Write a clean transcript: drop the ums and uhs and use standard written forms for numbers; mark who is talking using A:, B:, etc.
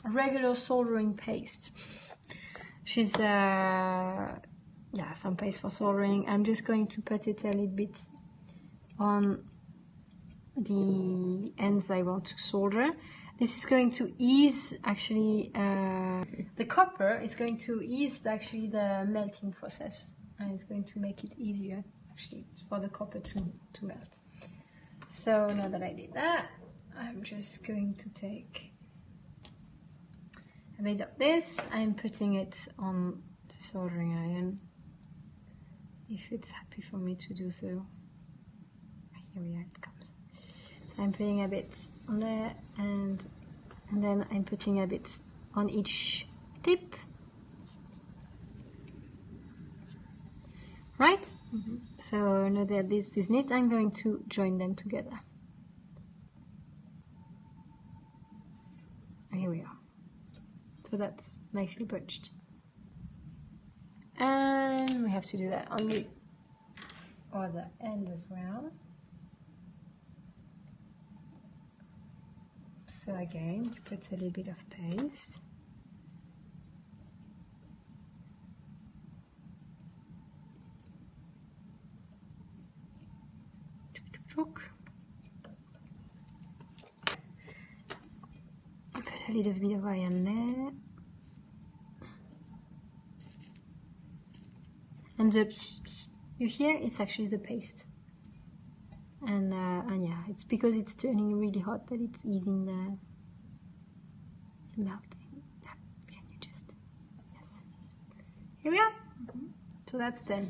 A: regular soldering paste. She's yeah, some paste for soldering. I'm just going to put it a little bit on the ends I want to solder. This is going to ease actually the copper is going to ease actually the melting process, and it's going to make it easier actually for the copper to melt. So now that I did that, I'm just going to take a bit of this. I'm putting it on the soldering iron if it's happy for me to do so. Here we are, it comes. So I'm putting a bit on there, and then I'm putting a bit on each tip. Right? So now that this is neat, I'm going to join them together. And here we are. So that's nicely bridged. And we have to do that on the other end as well. So again, you put a little bit of paste. I put a little bit of iron there. And the you hear, it's actually the paste. And yeah, it's because it's turning really hot that it's easing the melting. Yeah, can you just, yes. Here we are. So that's done.